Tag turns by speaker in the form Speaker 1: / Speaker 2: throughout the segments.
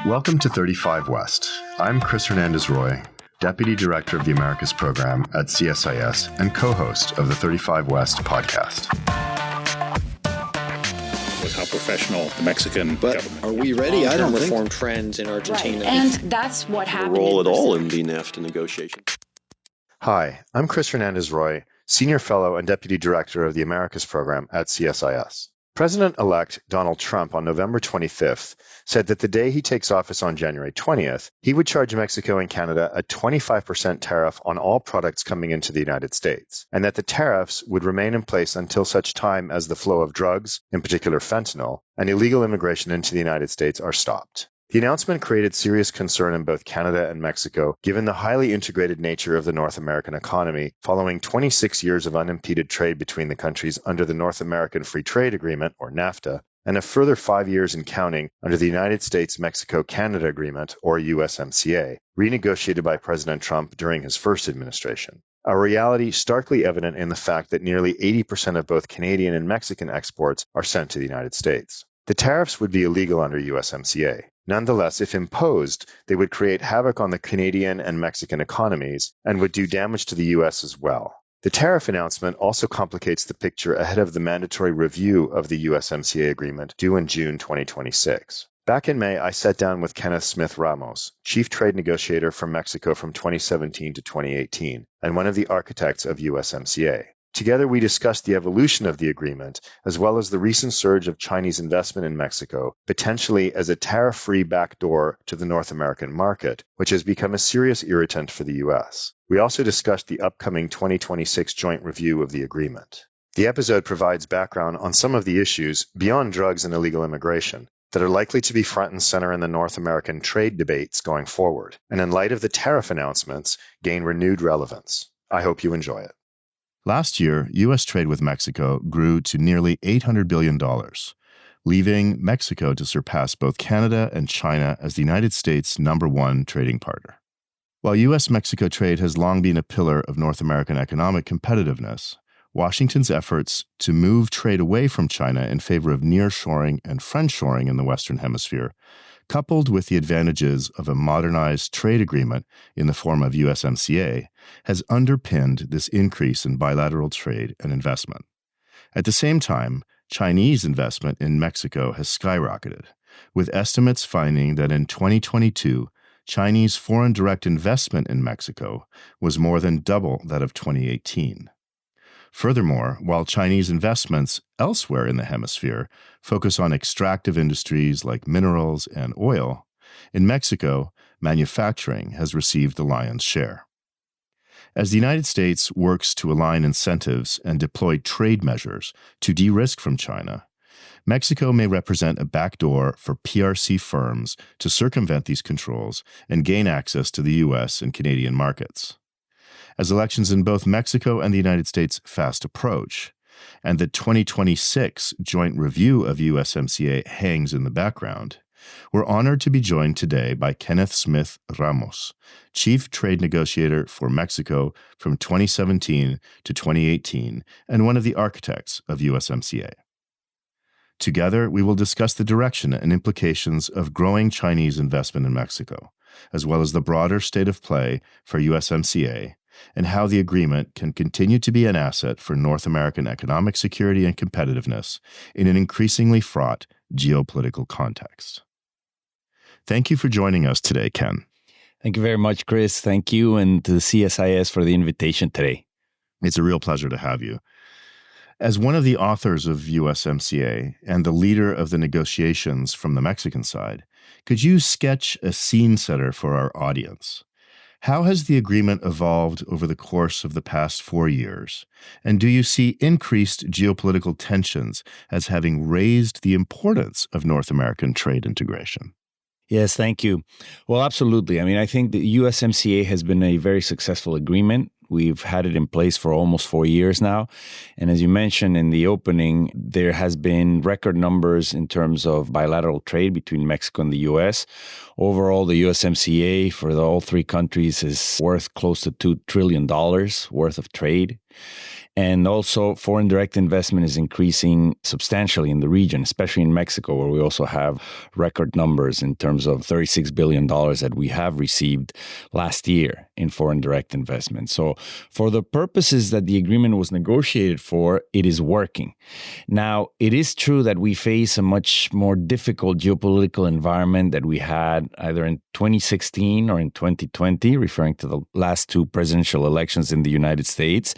Speaker 1: Welcome to 35 West. I'm Chris Hernandez-Roy, Deputy Director of the Americas Program at CSIS and co-host of the 35 West podcast.
Speaker 2: With how professional the Mexican government.
Speaker 3: Are we ready? I don't
Speaker 4: reform
Speaker 3: think.
Speaker 4: trends in Argentina.
Speaker 5: Right. And that's what happened.
Speaker 3: Role at all in the NAFTA negotiations.
Speaker 1: Hi, I'm Chris Hernandez-Roy, Senior Fellow and Deputy Director of the Americas Program at CSIS. President-elect Donald Trump on November 25th said that the day he takes office on January 20th, he would charge Mexico and Canada a 25% tariff on all products coming into the United States, and that the tariffs would remain in place until such time as the flow of drugs, in particular fentanyl, and illegal immigration into the United States are stopped. The announcement created serious concern in both Canada and Mexico, given the highly integrated nature of the North American economy following 26 years of unimpeded trade between the countries under the North American Free Trade Agreement, or NAFTA, and a further 5 years in counting under the United States-Mexico-Canada Agreement, or USMCA, renegotiated by President Trump during his first administration. A reality starkly evident in the fact that nearly 80% of both Canadian and Mexican exports are sent to the United States. The tariffs would be illegal under USMCA. Nonetheless, if imposed, they would create havoc on the Canadian and Mexican economies and would do damage to the U.S. as well. The tariff announcement also complicates the picture ahead of the mandatory review of the USMCA agreement due in June 2026. Back in May, I sat down with Kenneth Smith Ramos, Chief Trade Negotiator from Mexico from 2017 to 2018, and one of the architects of USMCA. Together, we discussed the evolution of the agreement, as well as the recent surge of Chinese investment in Mexico, potentially as a tariff-free backdoor to the North American market, which has become a serious irritant for the U.S. We also discussed the upcoming 2026 joint review of the agreement. The episode provides background on some of the issues, beyond drugs and illegal immigration, that are likely to be front and center in the North American trade debates going forward, and in light of the tariff announcements, gain renewed relevance. I hope you enjoy it.
Speaker 6: Last year, U.S. trade with Mexico grew to nearly $800 billion, leaving Mexico to surpass both Canada and China as the United States' #1 trading partner. While U.S.-Mexico trade has long been a pillar of North American economic competitiveness, Washington's efforts to move trade away from China in favor of nearshoring and friendshoring in the Western Hemisphere, coupled with the advantages of a modernized trade agreement in the form of USMCA, has underpinned this increase in bilateral trade and investment. At the same time, Chinese investment in Mexico has skyrocketed, with estimates finding that in 2022, Chinese foreign direct investment in Mexico was more than double that of 2018. Furthermore, while Chinese investments elsewhere in the hemisphere focus on extractive industries like minerals and oil, in Mexico, manufacturing has received the lion's share. As the United States works to align incentives and deploy trade measures to de-risk from China, Mexico may represent a backdoor for PRC firms to circumvent these controls and gain access to the U.S. and Canadian markets. As elections in both Mexico and the United States fast approach, and the 2026 joint review of USMCA hangs in the background, we're honored to be joined today by Kenneth Smith Ramos, Chief Trade Negotiator for Mexico from 2017 to 2018 and one of the architects of USMCA. Together, we will discuss the direction and implications of growing Chinese investment in Mexico, as well as the broader state of play for USMCA, and how the agreement can continue to be an asset for North American economic security and competitiveness in an increasingly fraught geopolitical context. Thank you for joining us today, Ken.
Speaker 7: Thank you very much, Chris. Thank you, and to the CSIS for the invitation today.
Speaker 6: It's a real pleasure to have you. As one of the authors of USMCA and the leader of the negotiations from the Mexican side, could you sketch a scene setter for our audience? How has the agreement evolved over the course of the past 4 years? And do you see increased geopolitical tensions as having raised the importance of North American trade integration?
Speaker 7: Yes, thank you. Well, absolutely. I think the USMCA has been a very successful agreement. We've had it in place for almost 4 years now. And as you mentioned in the opening, there has been record numbers in terms of bilateral trade between Mexico and the U.S. Overall, the USMCA for all three countries is worth close to $2 trillion worth of trade. And also foreign direct investment is increasing substantially in the region, especially in Mexico, where we also have record numbers in terms of $36 billion that we have received last year in foreign direct investment. So for the purposes that the agreement was negotiated for, it is working. Now, it is true that we face a much more difficult geopolitical environment that we had either in 2016 or in 2020, referring to the last two presidential elections in the United States.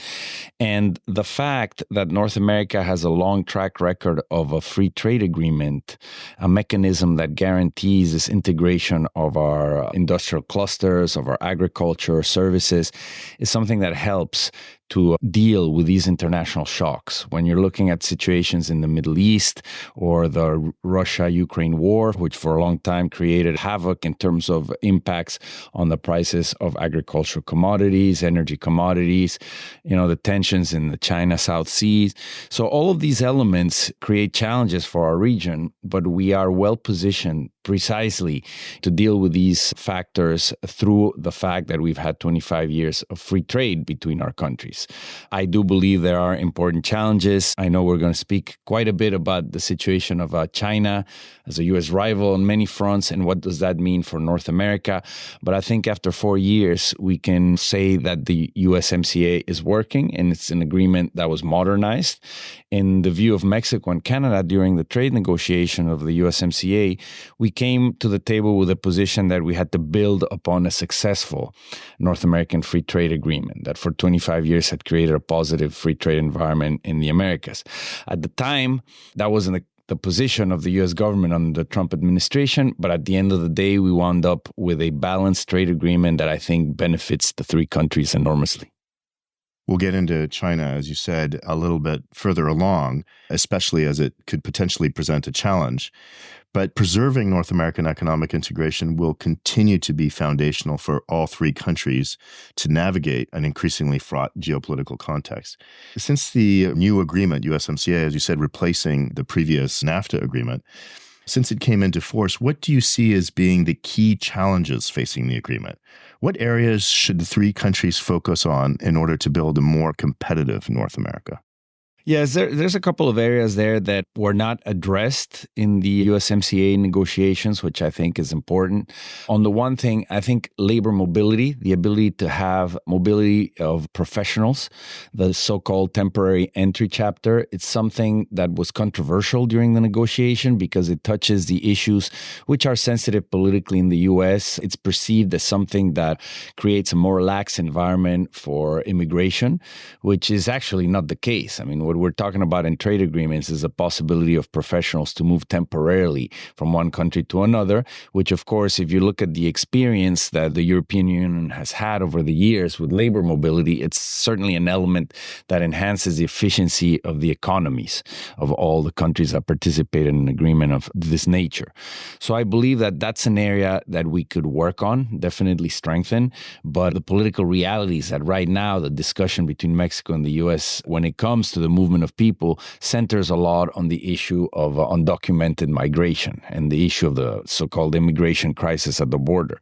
Speaker 7: And the fact that North America has a long track record of a free trade agreement, a mechanism that guarantees this integration of our industrial clusters, of our agriculture, services, is something that helps to deal with these international shocks. When you're looking at situations in the Middle East or the Russia-Ukraine war, which for a long time created havoc in terms of impacts on the prices of agricultural commodities, energy commodities, the tensions in the China South Seas. So all of these elements create challenges for our region, but we are well positioned precisely to deal with these factors through the fact that we've had 25 years of free trade between our countries. I do believe there are important challenges. I know we're going to speak quite a bit about the situation of China as a U.S. rival on many fronts and what does that mean for North America. But I think after 4 years, we can say that the USMCA is working and it's an agreement that was modernized. In the view of Mexico and Canada during the trade negotiation of the USMCA, we came to the table with a position that we had to build upon a successful North American free trade agreement that for 25 years had created a positive free trade environment in the Americas. At the time, that wasn't the position of the U.S. government under the Trump administration, but at the end of the day, we wound up with a balanced trade agreement that I think benefits the three countries enormously.
Speaker 6: We'll get into China, as you said, a little bit further along, especially as it could potentially present a challenge. But preserving North American economic integration will continue to be foundational for all three countries to navigate an increasingly fraught geopolitical context. Since the new agreement, USMCA, as you said, replacing the previous NAFTA agreement, since it came into force, what do you see as being the key challenges facing the agreement? What areas should the three countries focus on in order to build a more competitive North America?
Speaker 7: Yes, there's a couple of areas there that were not addressed in the USMCA negotiations, which I think is important. On the one thing, I think labor mobility, the ability to have mobility of professionals, the so-called temporary entry chapter, it's something that was controversial during the negotiation because it touches the issues which are sensitive politically in the U.S. It's perceived as something that creates a more lax environment for immigration, which is actually not the case. I mean, what we're talking about in trade agreements is the possibility of professionals to move temporarily from one country to another, which, of course, if you look at the experience that the European Union has had over the years with labor mobility, it's certainly an element that enhances the efficiency of the economies of all the countries that participate in an agreement of this nature. So I believe that that's an area that we could work on, definitely strengthen, but the political reality is that right now the discussion between Mexico and the U.S. when it comes to the movement of people centers a lot on the issue of undocumented migration and the issue of the so-called immigration crisis at the border.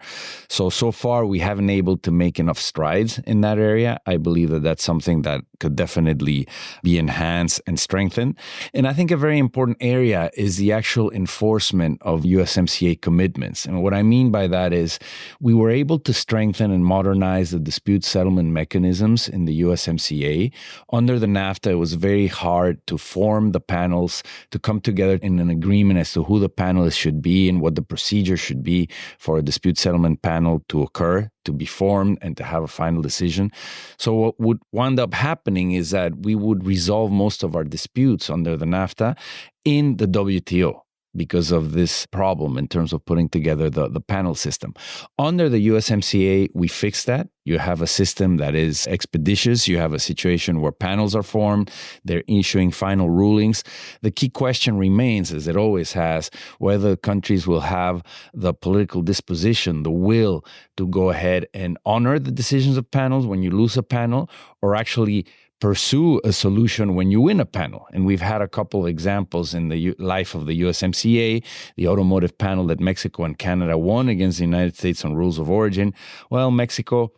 Speaker 7: So far, we haven't been able to make enough strides in that area. I believe that that's something that could definitely be enhanced and strengthened. And I think a very important area is the actual enforcement of USMCA commitments. And what I mean by that is we were able to strengthen and modernize the dispute settlement mechanisms in the USMCA. Under the NAFTA, it was very hard to form the panels, to come together in an agreement as to who the panelists should be and what the procedure should be for a dispute settlement panel to occur, to be formed, and to have a final decision. So what would wind up happening is that we would resolve most of our disputes under the NAFTA in the WTO, because of this problem in terms of putting together the panel system. Under the USMCA, we fixed that. You have a system that is expeditious. You have a situation where panels are formed. They're issuing final rulings. The key question remains, as it always has, whether countries will have the political disposition, the will to go ahead and honor the decisions of panels when you lose a panel, or actually pursue a solution when you win a panel. And we've had a couple of examples in the life of the USMCA, the automotive panel that Mexico and Canada won against the United States on rules of origin. Well, Mexico,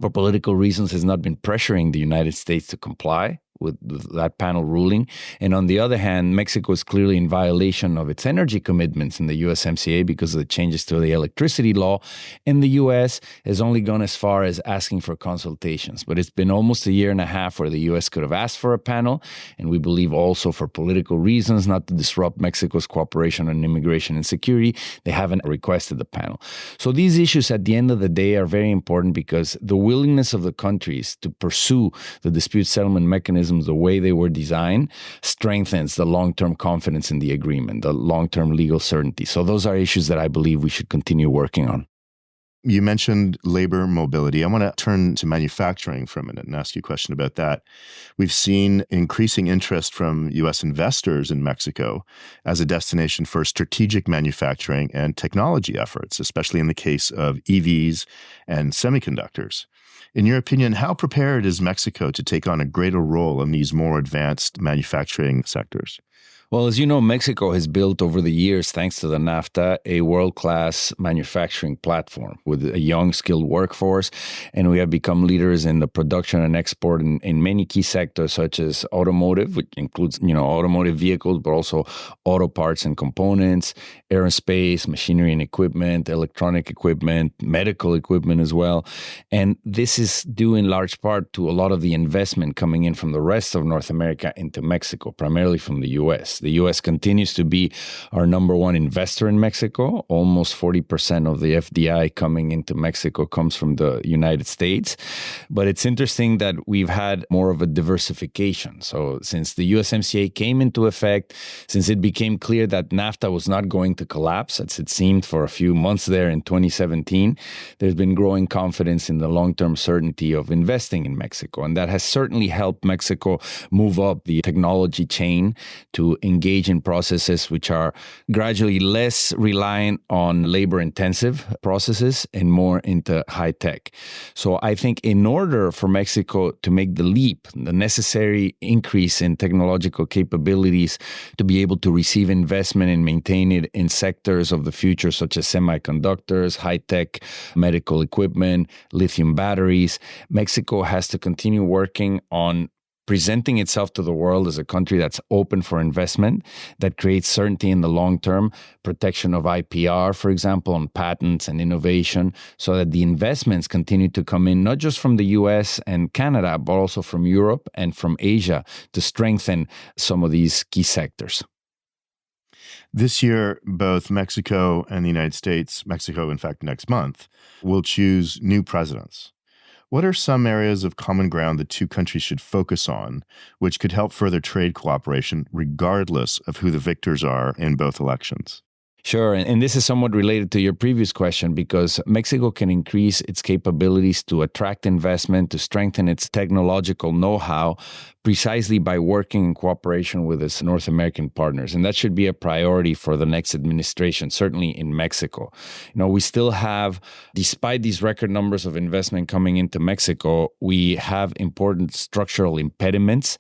Speaker 7: for political reasons, has not been pressuring the United States to comply with that panel ruling. And on the other hand, Mexico is clearly in violation of its energy commitments in the USMCA because of the changes to the electricity law. And the U.S. has only gone as far as asking for consultations. But it's been almost a year and a half where the U.S. could have asked for a panel. And we believe also for political reasons, not to disrupt Mexico's cooperation on immigration and security, they haven't requested the panel. So these issues at the end of the day are very important because the willingness of the countries to pursue the dispute settlement mechanisms the way they were designed strengthens the long-term confidence in the agreement, the long-term legal certainty. So those are issues that I believe we should continue working on.
Speaker 6: You mentioned labor mobility. I want to turn to manufacturing for a minute and ask you a question about that. We've seen increasing interest from U.S. investors in Mexico as a destination for strategic manufacturing and technology efforts, especially in the case of EVs and semiconductors. In your opinion, how prepared is Mexico to take on a greater role in these more advanced manufacturing sectors?
Speaker 7: Well, as you know, Mexico has built over the years, thanks to the NAFTA, a world-class manufacturing platform with a young, skilled workforce. And we have become leaders in the production and export in many key sectors, such as automotive, which includes, automotive vehicles, but also auto parts and components, aerospace, machinery and equipment, electronic equipment, medical equipment as well. And this is due in large part to a lot of the investment coming in from the rest of North America into Mexico, primarily from the U.S. The U.S. continues to be our number one investor in Mexico. Almost 40% of the FDI coming into Mexico comes from the United States. But it's interesting that we've had more of a diversification. So since the USMCA came into effect, since it became clear that NAFTA was not going to collapse, as it seemed for a few months there in 2017, there's been growing confidence in the long-term certainty of investing in Mexico. And that has certainly helped Mexico move up the technology chain to engage in processes which are gradually less reliant on labor-intensive processes and more into high-tech. So I think in order for Mexico to make the leap, the necessary increase in technological capabilities to be able to receive investment and maintain it in sectors of the future, such as semiconductors, high-tech medical equipment, lithium batteries, Mexico has to continue working on presenting itself to the world as a country that's open for investment, that creates certainty in the long term, protection of IPR, for example, on patents and innovation, so that the investments continue to come in, not just from the US and Canada, but also from Europe and from Asia to strengthen some of these key sectors.
Speaker 6: This year, both Mexico and the United States, Mexico, in fact, next month, will choose new presidents. What are some areas of common ground the two countries should focus on, which could help further trade cooperation regardless of who the victors are in both elections?
Speaker 7: Sure. And this is somewhat related to your previous question because Mexico can increase its capabilities to attract investment, to strengthen its technological know-how precisely by working in cooperation with its North American partners. And that should be a priority for the next administration, certainly in Mexico. We still have, despite these record numbers of investment coming into Mexico, we have important structural impediments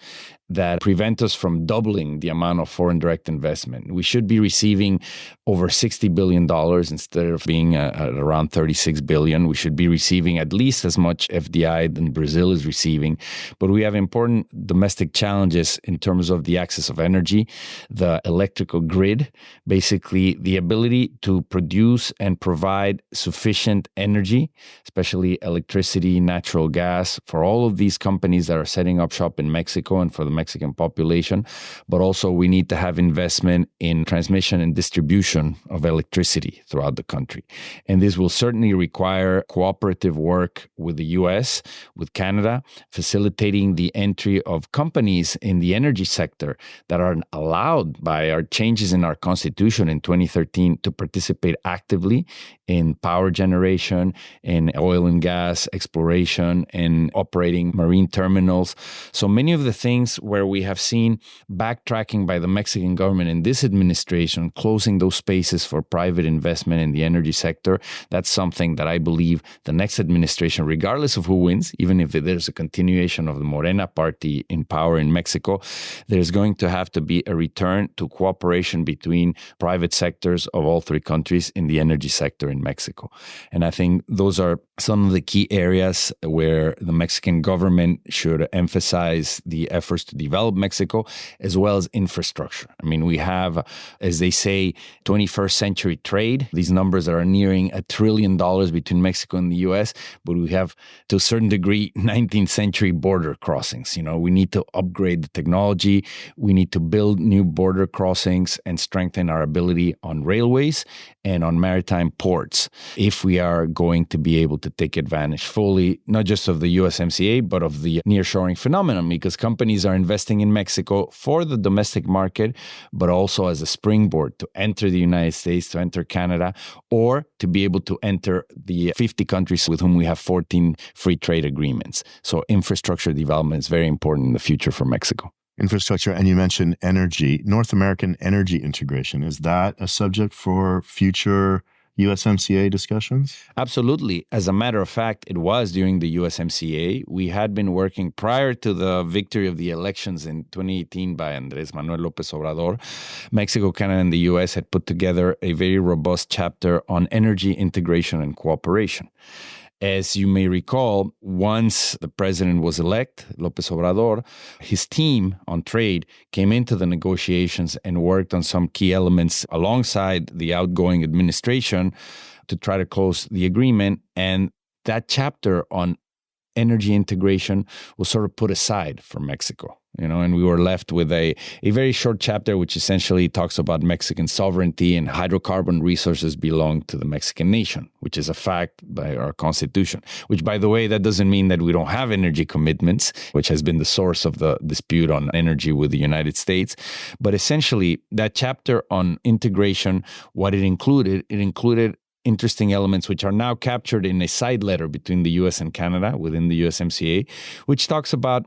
Speaker 7: that prevent us from doubling the amount of foreign direct investment. We should be receiving over $60 billion instead of being at around $36 billion. We should be receiving at least as much FDI than Brazil is receiving. But we have important domestic challenges in terms of the access of energy, the electrical grid, basically the ability to produce and provide sufficient energy, especially electricity, natural gas, for all of these companies that are setting up shop in Mexico and for the Mexican population. But also we need to have investment in transmission and distribution of electricity throughout the country. And this will certainly require cooperative work with the U.S., with Canada, facilitating the entry of companies in the energy sector that are allowed by our changes in our constitution in 2013 to participate actively in power generation, in oil and gas exploration, and operating marine terminals. So many of the things where we have seen backtracking by the Mexican government in this administration, closing those spaces for private investment in the energy sector, that's something that I believe the next administration, regardless of who wins, even if there's a continuation of the Morena party in power in Mexico, there's going to have to be a return to cooperation between private sectors of all three countries in the energy sector in Mexico. And I think those are some of the key areas where the Mexican government should emphasize the efforts to develop Mexico, as well as infrastructure. I mean, we have, as they say, 21st century trade. These numbers are nearing $1 trillion between Mexico and the U.S., but we have, to a certain degree, 19th century border crossings. We need to upgrade the technology. We need to build new border crossings and strengthen our ability on railways and on maritime ports if we are going to be able to take advantage fully, not just of the USMCA, but of the nearshoring phenomenon, because companies are investing in Mexico for the domestic market, but also as a springboard to enter the United States, to enter Canada, or to be able to enter the 50 countries with whom we have 14 free trade agreements. So infrastructure development is very important in the future for Mexico.
Speaker 6: Infrastructure, and you mentioned energy, North American energy integration. Is that a subject for future USMCA discussions?
Speaker 7: Absolutely. As a matter of fact, it was during the USMCA. We had been working prior to the victory of the elections in 2018 by Andrés Manuel López Obrador. Mexico, Canada, and the U.S. had put together a very robust chapter on energy integration and cooperation. As you may recall, once the president was elected, López Obrador, his team on trade came into the negotiations and worked on some key elements alongside the outgoing administration to try to close the agreement. And that chapter on energy integration was sort of put aside for Mexico. And we were left with a very short chapter, which essentially talks about Mexican sovereignty and hydrocarbon resources belong to the Mexican nation, which is a fact by our constitution, which, by the way, that doesn't mean that we don't have energy commitments, which has been the source of the dispute on energy with the United States. But essentially, that chapter on integration, what it included interesting elements which are now captured in a side letter between the U.S. and Canada within the USMCA, which talks about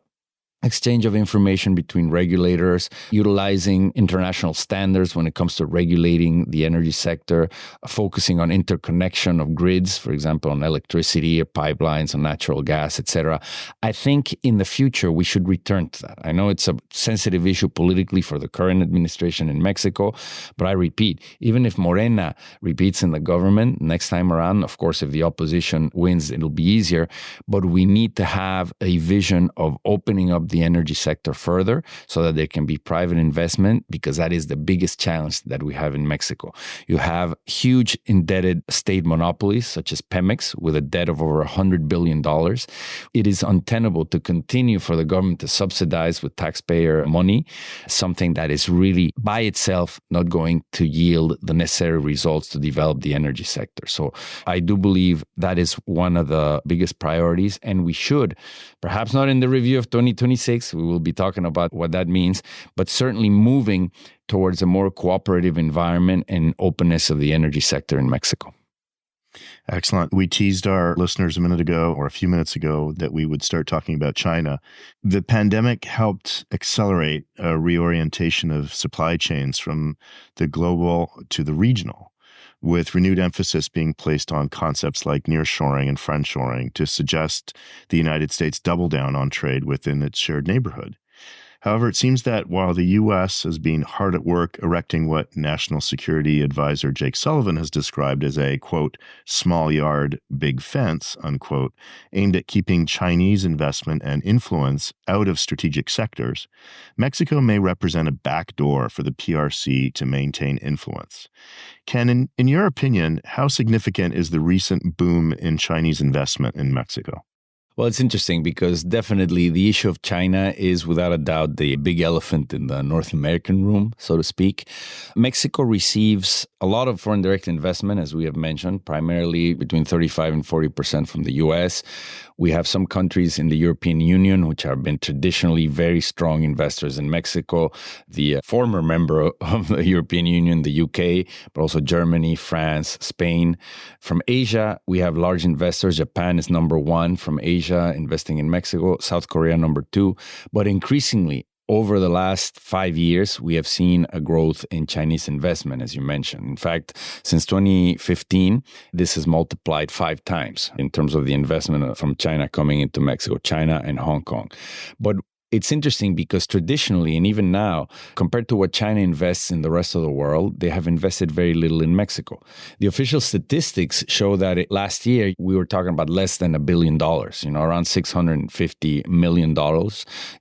Speaker 7: exchange of information between regulators, utilizing international standards when it comes to regulating the energy sector, focusing on interconnection of grids, for example, on electricity or pipelines, on natural gas, etc. I think in the future, we should return to that. I know it's a sensitive issue politically for the current administration in Mexico, but I repeat, even if Morena repeats in the government next time around, of course, if the opposition wins, it'll be easier, but we need to have a vision of opening up the energy sector further so that there can be private investment, because that is the biggest challenge that we have in Mexico. You have huge indebted state monopolies such as Pemex with a debt of over $100 billion. It is untenable to continue for the government to subsidize with taxpayer money something that is really by itself not going to yield the necessary results to develop the energy sector. So I do believe that is one of the biggest priorities, and we should, perhaps not in the review of 2026, we will be talking about what that means, but certainly moving towards a more cooperative environment and openness of the energy sector in Mexico.
Speaker 6: Excellent. We teased our listeners a minute ago or a few minutes ago that we would start talking about China. The pandemic helped accelerate a reorientation of supply chains from the global to the regional, with renewed emphasis being placed on concepts like nearshoring and friendshoring to suggest the United States double down on trade within its shared neighborhood. However, it seems that while the U.S. has been hard at work erecting what National Security Advisor Jake Sullivan has described as a, quote, small yard, big fence, unquote, aimed at keeping Chinese investment and influence out of strategic sectors, Mexico may represent a backdoor for the PRC to maintain influence. Ken, in your opinion, how significant is the recent boom in Chinese investment in Mexico?
Speaker 7: Well, it's interesting because definitely the issue of China is without a doubt the big elephant in the North American room, so to speak. Mexico receives a lot of foreign direct investment, as we have mentioned, primarily between 35 and 40% from the U.S. We have some countries in the European Union, which have been traditionally very strong investors in Mexico. The former member of the European Union, the UK, but also Germany, France, Spain. From Asia, we have large investors. Japan is number one from Asia, investing in Mexico. South Korea, number two. But increasingly, over the last 5 years, we have seen a growth in Chinese investment, as you mentioned. In fact, since 2015, this has multiplied 5 times in terms of the investment from China coming into Mexico, China and Hong Kong. But it's interesting because traditionally, and even now, compared to what China invests in the rest of the world, they have invested very little in Mexico. The official statistics show that last year, we were talking about less than $1 billion, around $650 million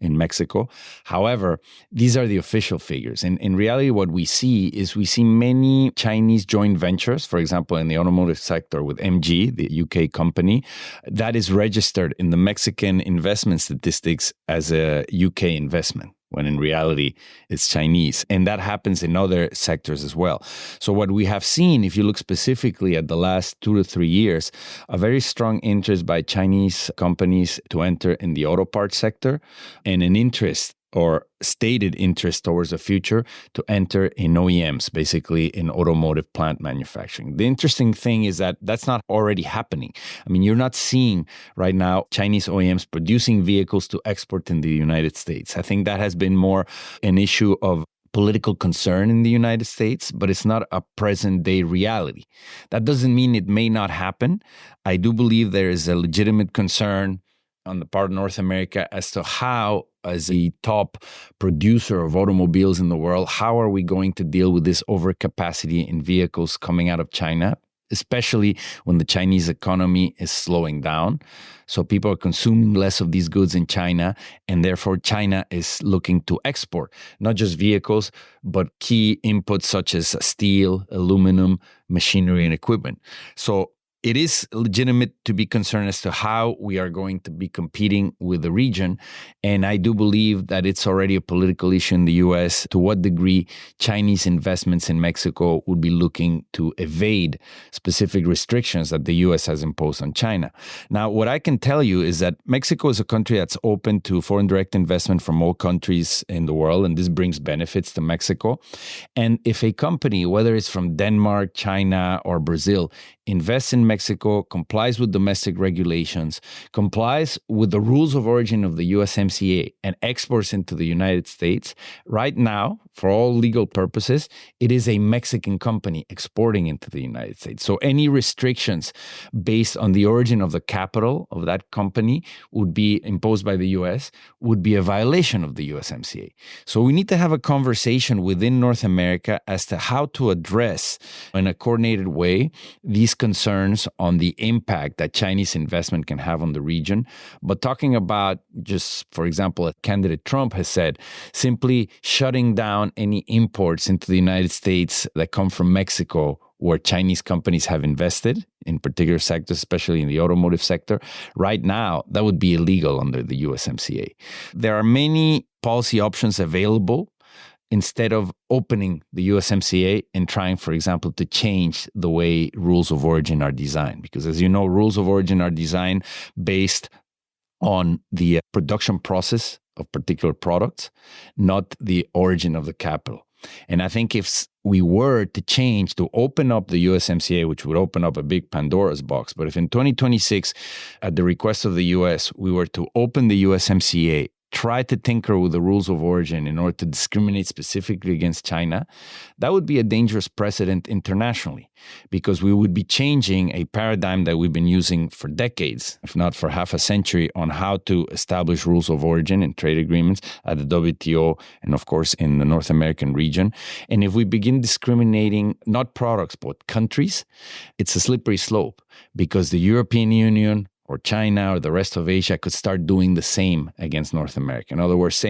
Speaker 7: in Mexico. However, these are the official figures. And in reality, what we see many Chinese joint ventures, for example, in the automotive sector with MG, the UK company, that is registered in the Mexican investment statistics as a UK investment, when in reality it's Chinese. And that happens in other sectors as well. So what we have seen, if you look specifically at the last 2 to 3 years, a very strong interest by Chinese companies to enter in the auto parts sector, and an interest or stated interest towards the future to enter in OEMs, basically in automotive plant manufacturing. The interesting thing is that that's not already happening. I mean, you're not seeing right now Chinese OEMs producing vehicles to export in the United States. I think that has been more an issue of political concern in the United States, but it's not a present day reality. That doesn't mean it may not happen. I do believe there is a legitimate concern on the part of North America as to how, as a top producer of automobiles in the world, how are we going to deal with this overcapacity in vehicles coming out of China, especially when the Chinese economy is slowing down. So people are consuming less of these goods in China, and therefore China is looking to export, not just vehicles, but key inputs such as steel, aluminum, machinery, and equipment. So it is legitimate to be concerned as to how we are going to be competing with the region. And I do believe that it's already a political issue in the U.S. to what degree Chinese investments in Mexico would be looking to evade specific restrictions that the U.S. has imposed on China. Now, what I can tell you is that Mexico is a country that's open to foreign direct investment from all countries in the world, and this brings benefits to Mexico. And if a company, whether it's from Denmark, China, or Brazil, invests in Mexico, complies with domestic regulations, complies with the rules of origin of the USMCA, and exports into the United States, right now, for all legal purposes, it is a Mexican company exporting into the United States. So any restrictions based on the origin of the capital of that company would be imposed by the U.S., would be a violation of the USMCA. So we need to have a conversation within North America as to how to address in a coordinated way these concerns on the impact that Chinese investment can have on the region. But talking about just, for example, candidate Trump has said, simply shutting down any imports into the United States that come from Mexico where Chinese companies have invested in particular sectors, especially in the automotive sector, right now, that would be illegal under the USMCA. There are many policy options available instead of opening the USMCA and trying, for example, to change the way rules of origin are designed. Because as you know, rules of origin are designed based on the production process of particular products, not the origin of the capital. And I think if we were to change, to open up the USMCA, which would open up a big Pandora's box, but if in 2026, at the request of the US, we were to open the USMCA, try to tinker with the rules of origin in order to discriminate specifically against China, that would be a dangerous precedent internationally, because we would be changing a paradigm that we've been using for decades, if not for half a century, on how to establish rules of origin in trade agreements at the WTO and, of course, in the North American region. And if we begin discriminating not products, but countries, it's a slippery slope, because the European Union or China or the rest of Asia could start doing the same against North America. In other words,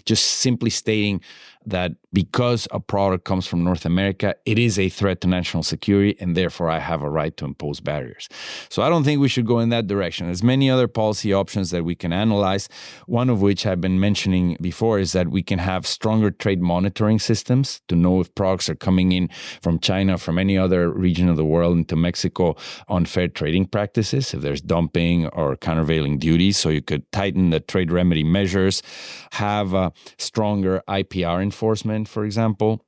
Speaker 7: just simply stating that because a product comes from North America, it is a threat to national security, and therefore I have a right to impose barriers. So I don't think we should go in that direction. There's many other policy options that we can analyze, one of which I've been mentioning before is that we can have stronger trade monitoring systems to know if products are coming in from China, from any other region of the world into Mexico on fair trading practices, if there's dumping or countervailing duties. So you could tighten the trade remedy measures, have stronger IPR enforcement, for example,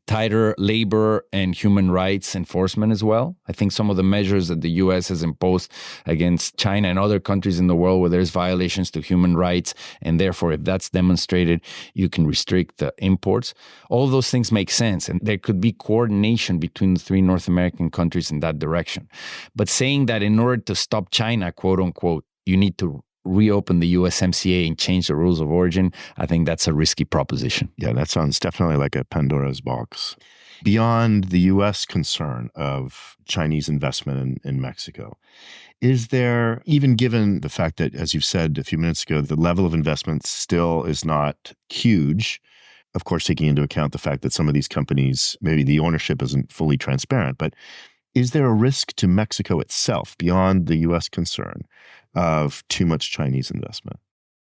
Speaker 7: tighter labor and human rights enforcement as well. I think some of the measures that the U.S. has imposed against China and other countries in the world where there's violations to human rights, and therefore if that's demonstrated, you can restrict the imports. All of those things make sense, and there could be coordination between the three North American countries in that direction. But saying that in order to stop China, quote unquote, you need to reopen the USMCA and change the rules of origin, I think that's a risky proposition.
Speaker 6: Yeah, that sounds definitely like a Pandora's box. Beyond the U.S. concern of Chinese investment in Mexico, is there, even given the fact that, as you said a few minutes ago, the level of investment still is not huge, of course, taking into account the fact that some of these companies, maybe the ownership isn't fully transparent, but is there a risk to Mexico itself, beyond the U.S. concern, of too much Chinese investment?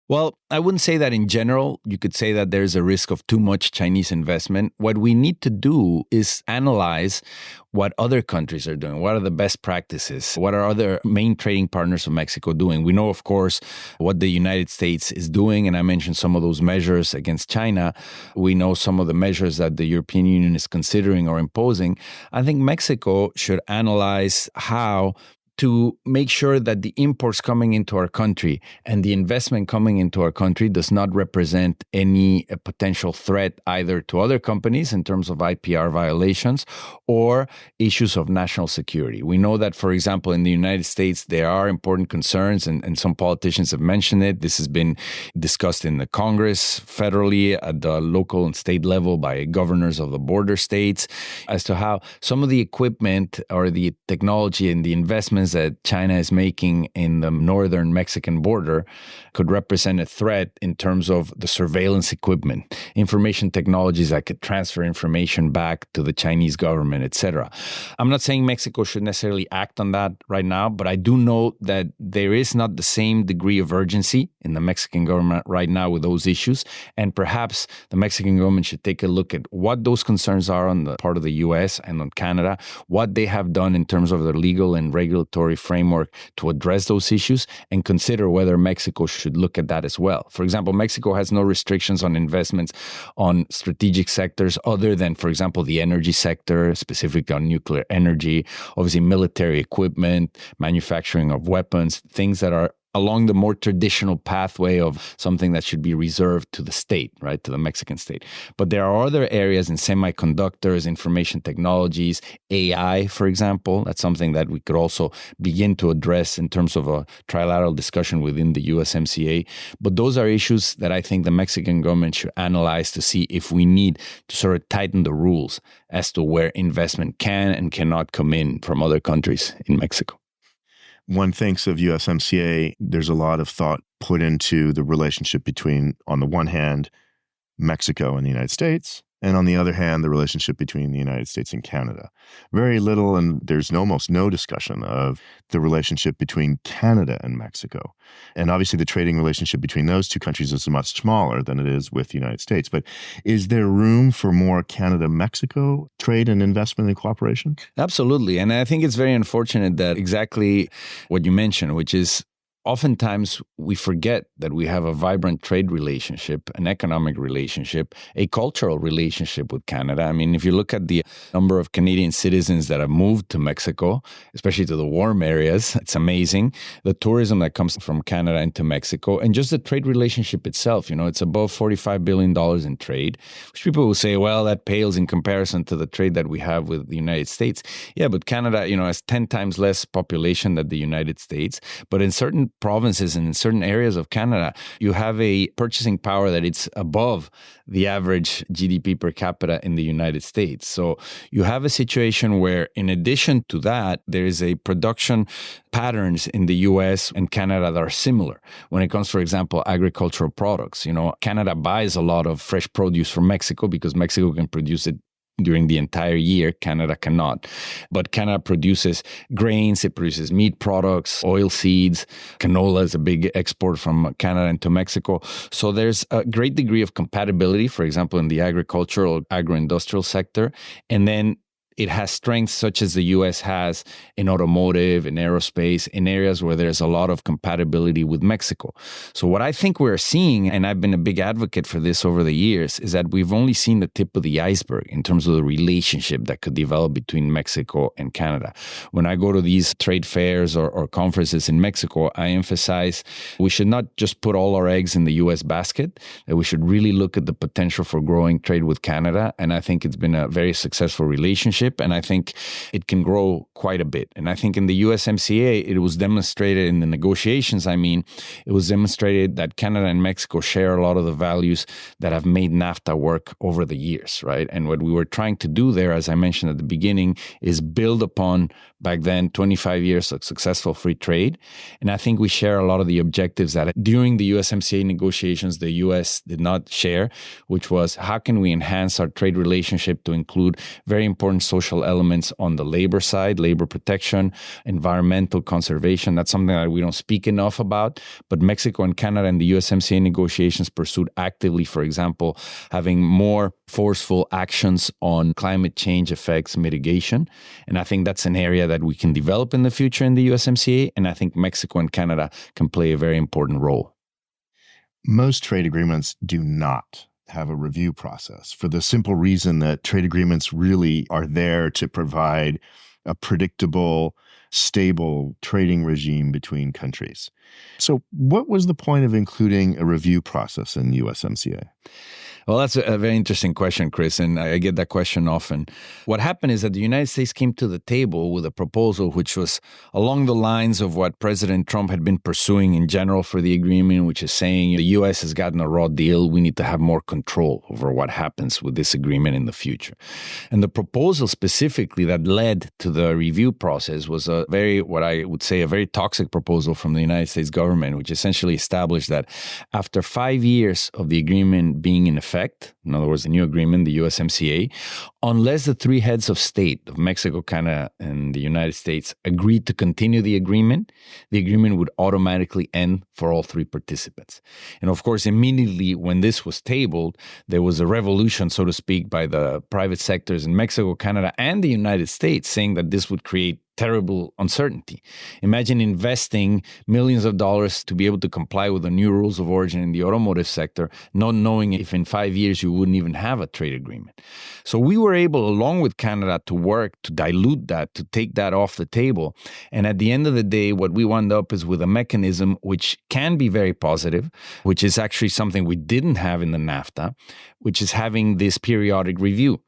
Speaker 7: Well, I wouldn't say that in general. You could say that there's a risk of too much Chinese investment. What we need to do is analyze what other countries are doing. What are the best practices? What are other main trading partners of Mexico doing? We know, of course, what the United States is doing, and I mentioned some of those measures against China. We know some of the measures that the European Union is considering or imposing. I think Mexico should analyze how to make sure that the imports coming into our country and the investment coming into our country does not represent any potential threat either to other companies in terms of IPR violations or issues of national security. We know that, for example, in the United States, there are important concerns, and some politicians have mentioned it. This has been discussed in the Congress, federally, at the local and state level by governors of the border states, as to how some of the equipment or the technology and the investments that China is making in the northern Mexican border could represent a threat in terms of the surveillance equipment, information technologies that could transfer information back to the Chinese government, etc. I'm not saying Mexico should necessarily act on that right now, but I do know that there is not the same degree of urgency in the Mexican government right now with those issues. And perhaps the Mexican government should take a look at what those concerns are on the part of the U.S. and on Canada, what they have done in terms of their legal and regulatory framework to address those issues, and consider whether Mexico should look at that as well. For example, Mexico has no restrictions on investments on strategic sectors other than, for example, the energy sector, specifically on nuclear energy, obviously military equipment, manufacturing of weapons, things that are along the more traditional pathway of something that should be reserved to the state, right, to the Mexican state. But there are other areas in semiconductors, information technologies, AI, for example. That's something that we could also begin to address in terms of a trilateral discussion within the USMCA. But those are issues that I think the Mexican government should analyze to see if we need to sort of tighten the rules as to where investment can and cannot come in from other countries in Mexico.
Speaker 6: One thinks of USMCA, there's a lot of thought put into the relationship between, on the one hand, Mexico and the United States, and on the other hand, the relationship between the United States and Canada. Very little, and there's almost no discussion of the relationship between Canada and Mexico. And obviously the trading relationship between those two countries is much smaller than it is with the United States. But is there room for more Canada-Mexico trade and investment and cooperation?
Speaker 7: Absolutely. And I think it's very unfortunate that exactly what you mentioned, which is oftentimes we forget that we have a vibrant trade relationship, an economic relationship, a cultural relationship with Canada. I mean, if you look at the number of Canadian citizens that have moved to Mexico, especially to the warm areas, it's amazing. The tourism that comes from Canada into Mexico, and just the trade relationship itself, you know, it's above $45 billion in trade, which people will say, well, that pales in comparison to the trade that we have with the United States. Yeah, but Canada, you know, has 10 times less population than the United States. But in certain provinces and in certain areas of Canada, you have a purchasing power that it's above the average GDP per capita in the United States. So you have a situation where, in addition to that, there is a production patterns in the US and Canada that are similar. When it comes, for example, agricultural products, you know, Canada buys a lot of fresh produce from Mexico because Mexico can produce it during the entire year. Canada cannot. But Canada produces grains, it produces meat products, oil seeds. Canola is a big export from Canada into Mexico. So there's a great degree of compatibility, for example, in the agricultural, agro-industrial sector. And then it has strengths such as the U.S. has in automotive, in aerospace, in areas where there's a lot of compatibility with Mexico. So what I think we're seeing, and I've been a big advocate for this over the years, is that we've only seen the tip of the iceberg in terms of the relationship that could develop between Mexico and Canada. When I go to these trade fairs or conferences in Mexico, I emphasize we should not just put all our eggs in the U.S. basket, that we should really look at the potential for growing trade with Canada. And I think it's been a very successful relationship. relationship, and I think it can grow quite a bit. And I think in the USMCA, it was demonstrated in the negotiations, it was demonstrated that Canada and Mexico share a lot of the values that have made NAFTA work over the years, right? And what we were trying to do there, as I mentioned at the beginning, is build upon back then 25 years of successful free trade. And I think we share a lot of the objectives that during the USMCA negotiations, the U.S. did not share, which was how can we enhance our trade relationship to include very important social elements on the labor side, labor protection, environmental conservation. That's something that we don't speak enough about. But Mexico and Canada and the USMCA negotiations pursued actively, for example, having more forceful actions on climate change effects mitigation. And I think that's an area that we can develop in the future in the USMCA. And I think Mexico and Canada can play a very important role.
Speaker 6: Most trade agreements do not have a review process for the simple reason that trade agreements really are there to provide a predictable, stable trading regime between countries. So what was the point of including a review process in USMCA?
Speaker 7: Well, that's a very interesting question, Chris, and I get that question often. What happened is that the United States came to the table with a proposal which was along the lines of what President Trump had been pursuing in general for the agreement, which is saying the U.S. has gotten a raw deal. We need to have more control over what happens with this agreement in the future. And the proposal specifically that led to the review process was a very, what I would say, a very toxic proposal from the United States government, which essentially established that after 5 years of the agreement being in effect, in other words, the new agreement, the USMCA, unless the three heads of state of Mexico, Canada, and the United States agreed to continue the agreement would automatically end for all three participants. And of course, immediately when this was tabled, there was a revolution, so to speak, by the private sectors in Mexico, Canada, and the United States saying that this would create terrible uncertainty. Imagine investing millions of dollars to be able to comply with the new rules of origin in the automotive sector, not knowing if in 5 years you wouldn't even have a trade agreement. So we were able, along with Canada, to work to dilute that, to take that off the table. And at the end of the day, what we wound up is with a mechanism which can be very positive, which is actually something we didn't have in the NAFTA, which is having this periodic review.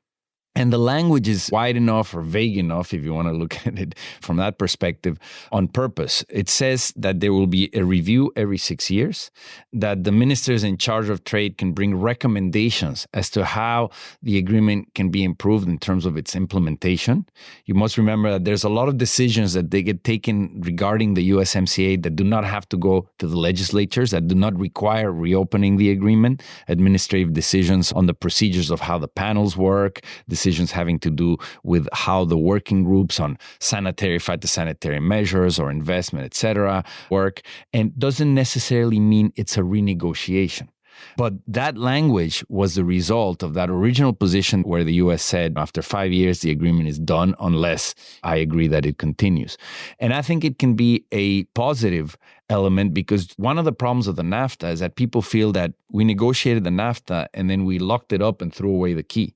Speaker 7: And the language is wide enough or vague enough, if you want to look at it from that perspective, on purpose. It says that there will be a review every 6 years, that the ministers in charge of trade can bring recommendations as to how the agreement can be improved in terms of its implementation. You must remember that there's a lot of decisions that they get taken regarding the USMCA that do not have to go to the legislatures, that do not require reopening the agreement, administrative decisions on the procedures of how the panels work, decisions having to do with how the working groups on phytosanitary measures or investment, etc., work, and doesn't necessarily mean it's a renegotiation. But that language was the result of that original position where the U.S. said after 5 years, the agreement is done unless I agree that it continues. And I think it can be a positive element because one of the problems of the NAFTA is that people feel that we negotiated the NAFTA and then we locked it up and threw away the key.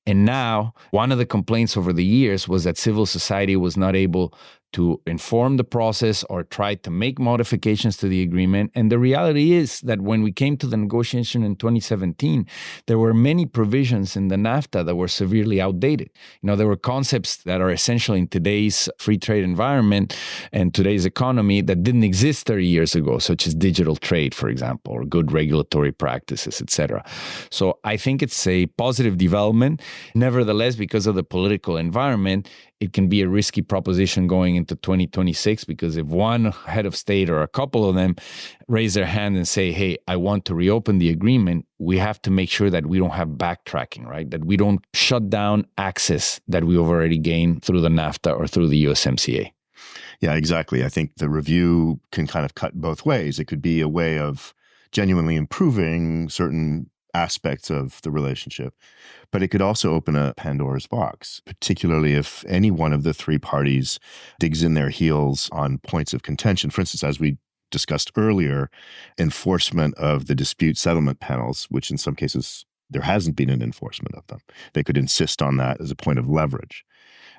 Speaker 7: And now one of the complaints over the years was that civil society was not able to inform the process or try to make modifications to the agreement. And the reality is that when we came to the negotiation in 2017, there were many provisions in the NAFTA that were severely outdated. There were concepts that are essential in today's free trade environment and today's economy that didn't exist 30 years ago, such as digital trade, for example, or good regulatory practices, etc. So I think it's a positive development. Nevertheless, because of the political environment, it can be a risky proposition going into 2026 because if one head of state or a couple of them raise their hand and say, hey, I want to reopen the agreement, we have to make sure that we don't have backtracking, right? That we don't shut down access that we've already gained through the NAFTA or through the USMCA.
Speaker 6: Yeah, exactly. I think the review can kind of cut both ways. It could be a way of genuinely improving certain aspects of the relationship, but it could also open a Pandora's box, particularly if any one of the three parties digs in their heels on points of contention. For instance, as we discussed earlier, enforcement of the dispute settlement panels, which in some cases there hasn't been an enforcement of them. They could insist on that as a point of leverage.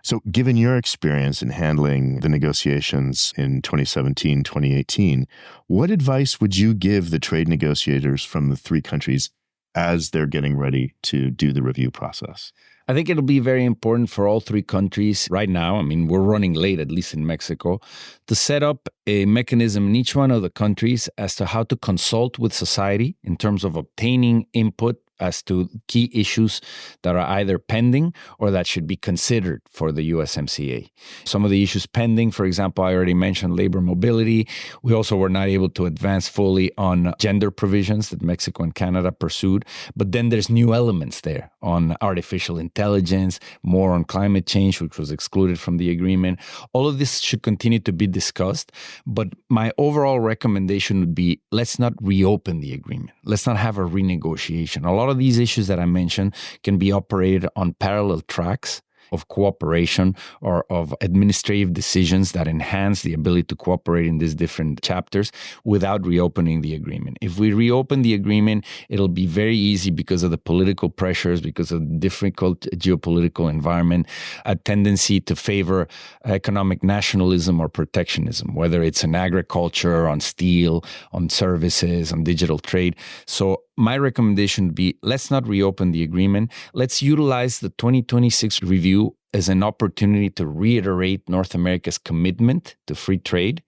Speaker 6: So given your experience in handling the negotiations in 2017, 2018, what advice would you give the trade negotiators from the three countries as they're getting ready to do the review process?
Speaker 7: I think it'll be very important for all three countries right now. I mean, we're running late, at least in Mexico, to set up a mechanism in each one of the countries as to how to consult with society in terms of obtaining input as to key issues that are either pending or that should be considered for the USMCA. Some of the issues pending, for example, I already mentioned labor mobility. We also were not able to advance fully on gender provisions that Mexico and Canada pursued. But then there's new elements there on artificial intelligence, more on climate change, which was excluded from the agreement. All of this should continue to be discussed. But my overall recommendation would be, let's not reopen the agreement. Let's not have a renegotiation. A lot of these issues that I mentioned can be operated on parallel tracks of cooperation or of administrative decisions that enhance the ability to cooperate in these different chapters without reopening the agreement. If we reopen the agreement, it'll be very easy because of the political pressures, because of the difficult geopolitical environment, a tendency to favor economic nationalism or protectionism, whether it's in agriculture, on steel, on services, on digital trade. So my recommendation would be, let's not reopen the agreement. Let's utilize the 2026 review as an opportunity to reiterate North America's commitment to free trade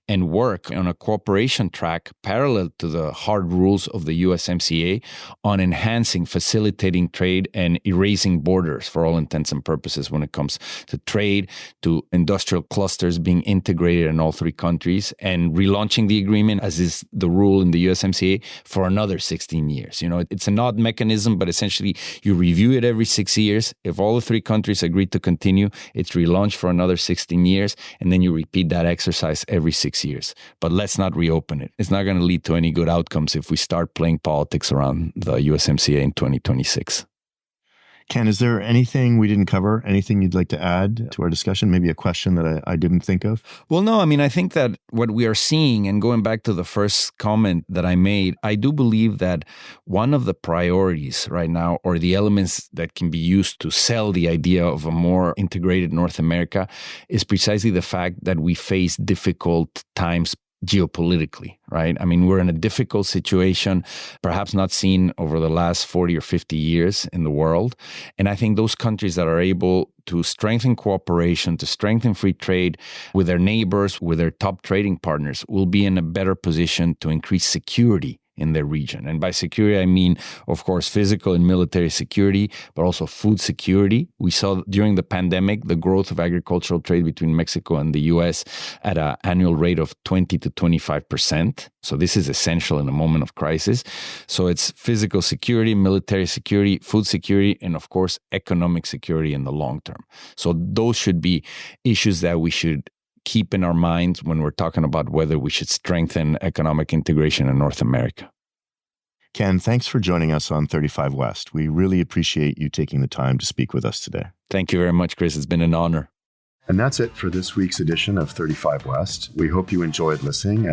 Speaker 7: and work on a cooperation track parallel to the hard rules of the USMCA on enhancing, facilitating trade and erasing borders for all intents and purposes when it comes to trade, to industrial clusters being integrated in all three countries, and relaunching the agreement, as is the rule in the USMCA, for another 16 years. You know, it's an odd mechanism, but essentially you review it every 6 years. If all the three countries agree to continue, it's relaunched for another 16 years, and then you repeat that exercise every 6 years. But let's not reopen it. It's not going to lead to any good outcomes if we start playing politics around the USMCA in 2026.
Speaker 6: Ken, is there anything we didn't cover? Anything you'd like to add to our discussion? Maybe a question that I didn't think of?
Speaker 7: Well, no, I mean, I think that what we are seeing, and going back to the first comment that I made, I do believe that one of the priorities right now, or the elements that can be used to sell the idea of a more integrated North America, is precisely the fact that we face difficult times geopolitically, right? I mean, we're in a difficult situation, perhaps not seen over the last 40 or 50 years in the world. And I think those countries that are able to strengthen cooperation, to strengthen free trade with their neighbors, with their top trading partners, will be in a better position to increase security in their region. And by security, I mean, of course, physical and military security, but also food security. We saw during the pandemic the growth of agricultural trade between Mexico and the U.S. at an annual rate of 20 to 25%. So this is essential in a moment of crisis. So it's physical security, military security, food security, and of course, economic security in the long term. So those should be issues that we should keep in our minds when we're talking about whether we should strengthen economic integration in North America.
Speaker 6: Ken, thanks for joining us on 35 West. We really appreciate you taking the time to speak with us today.
Speaker 7: Thank you very much, Chris. It's been an honor.
Speaker 1: And that's it for this week's edition of 35 West. We hope you enjoyed listening.